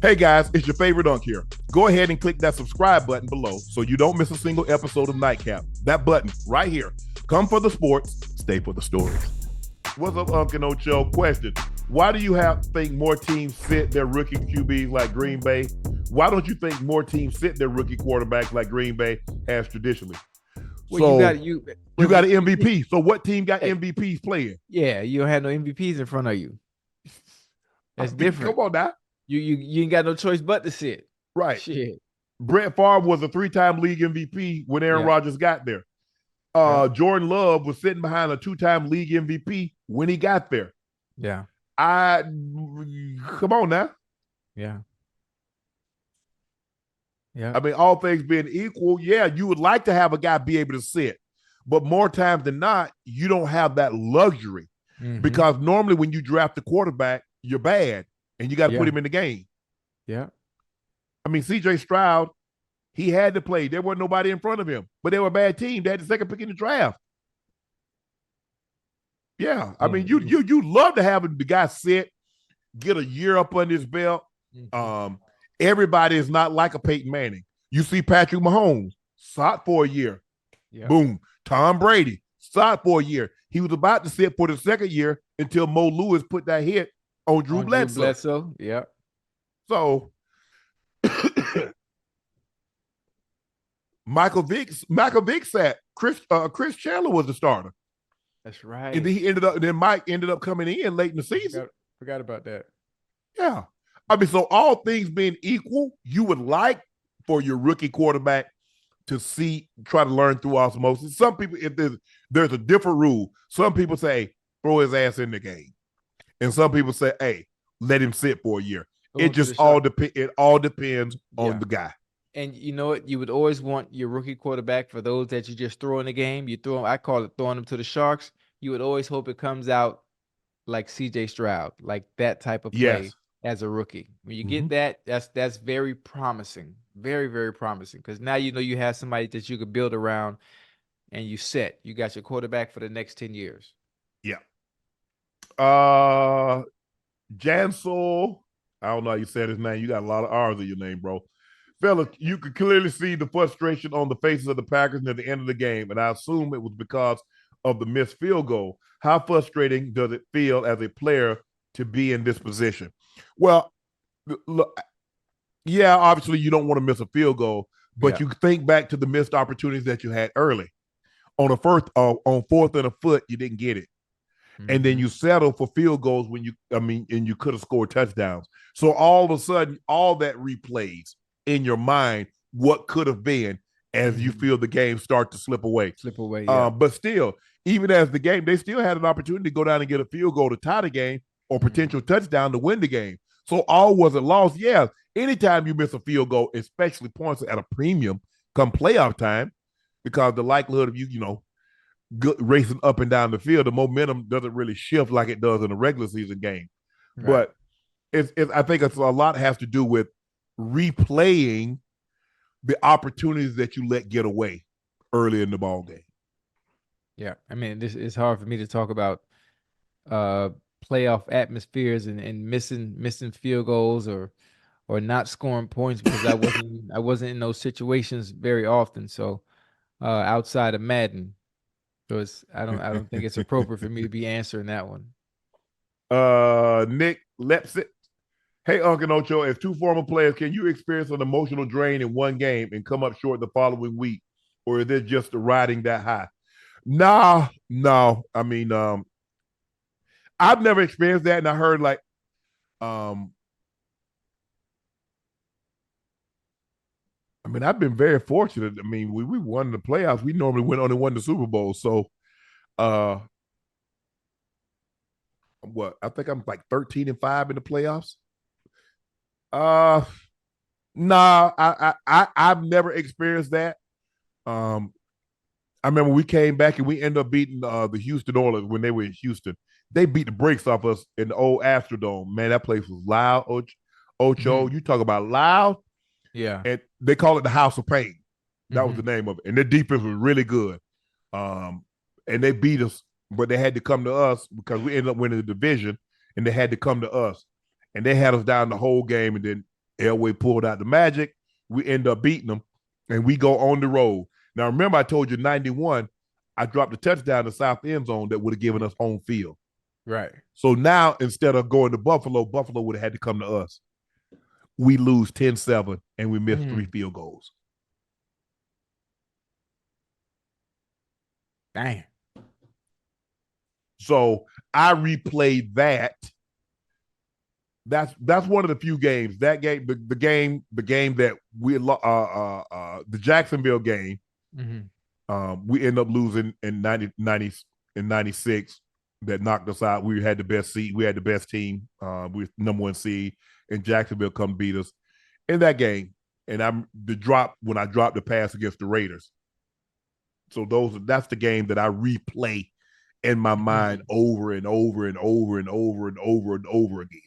Hey guys, it's your favorite Unk here. Go ahead and click that subscribe button below so you don't miss a single episode of Nightcap. That button right here. Come for the sports, stay for the stories. What's up, Unk and Ocho? Question: why do you think more teams sit their rookie QBs like Green Bay? Why don't you think more teams sit their rookie quarterbacks like Green Bay has traditionally? Well, So you got an MVP. So what team got MVPs playing? Yeah, you don't have no MVPs in front of you. That's different. Come on now. You ain't got no choice but to sit. Right. Shit. Brett Favre was a 3-time league MVP when Aaron Rodgers got there. Jordan Love was sitting behind a 2-time league MVP when he got there. Yeah. Come on now. Yeah. Yeah. I mean, all things being equal, yeah, you would like to have a guy be able to sit, but more times than not, you don't have that luxury because normally when you draft the quarterback, you're bad and you got to put him in the game. Yeah. I mean, C.J. Stroud, he had to play. There wasn't nobody in front of him, but they were a bad team. They had the second pick in the draft. Yeah, I mean, you love to have the guy sit, get a year up under his belt. Everybody is not like a Peyton Manning. You see Patrick Mahomes, sat for a year. Yeah. Boom. Tom Brady, sat for a year. He was about to sit for the second year until Mo Lewis put that hit on Drew Bledsoe. Yeah. So Michael Vick sat. Chris Chandler was the starter. That's right. And then Mike ended up coming in late in the season. Forgot about that. Yeah. I mean, so all things being equal, you would like for your rookie quarterback to try to learn through osmosis. Some people, if there's a different rule, some people say throw his ass in the game, and some people say, hey, let him sit for a year. It just all depends on the guy. And you know what? You would always want your rookie quarterback for those that you just throw in the game. You throw them, I call it throwing them to the sharks. You would always hope it comes out like C.J. Stroud, like that type of play. Yes. As a rookie. When you get that, that's very promising. Very, very promising. Because now you know you have somebody that you could build around and you got your quarterback for the next 10 years. Yeah. Jansel, I don't know how you said his name. You got a lot of R's in your name, bro. Fellas, you could clearly see the frustration on the faces of the Packers near the end of the game, and I assume it was because of the missed field goal. How frustrating does it feel as a player to be in this position? Well, look, yeah, obviously you don't want to miss a field goal, but you think back to the missed opportunities that you had early. On fourth and a foot, you didn't get it. And then you settle for field goals and you could have scored touchdowns. So all of a sudden, all that replays in your mind what could have been as you feel the game start to slip away. But still, even as the game, they still had an opportunity to go down and get a field goal to tie the game or potential touchdown to win the game. So all wasn't lost. Yeah, anytime you miss a field goal, especially points at a premium come playoff time, because the likelihood of you racing up and down the field, the momentum doesn't really shift like it does in a regular season game. Right. But I think a lot has to do with replaying the opportunities that you let get away early in the ball game. Yeah, I mean, it's hard for me to talk about playoff atmospheres and missing field goals or not scoring points because I wasn't in those situations very often. So outside of Madden, so I don't think it's appropriate for me to be answering that one. Nick Lepsit. Hey, Uncle Ocho, as two former players, can you experience an emotional drain in one game and come up short the following week? Or is it just riding that high? No. I mean, I've never experienced that, and I heard I've been very fortunate. I mean, we won the playoffs. We normally only won the Super Bowl. So, I think I'm like 13-5 in the playoffs. I've never experienced that. I remember we came back and we ended up beating the Houston Oilers when they were in Houston. They beat the brakes off us in the old Astrodome. Man, that place was loud. Ocho, you talk about loud. Yeah. And they call it the House of Pain. That was the name of it. And their defense was really good. And they beat us, but they had to come to us because we ended up winning the division, and they had to come to us. And they had us down the whole game, and then Elway pulled out the magic. We end up beating them, and we go on the road. Now, remember, I told you 91, I dropped a touchdown in the south end zone that would have given us home field. Right. So now, instead of going to Buffalo, Buffalo would have had to come to us. We lose 10-7, and we miss 3 field goals. Dang. So I replayed that. That's one of the few games. That game, the game that we the Jacksonville game, we end up losing in 96. That knocked us out. We had the best seed. We had the best team. We were number 1 seed, and Jacksonville come beat us in that game. And when I dropped the pass against the Raiders. So that's the game that I replay in my mind over and over and over and over and over and over again.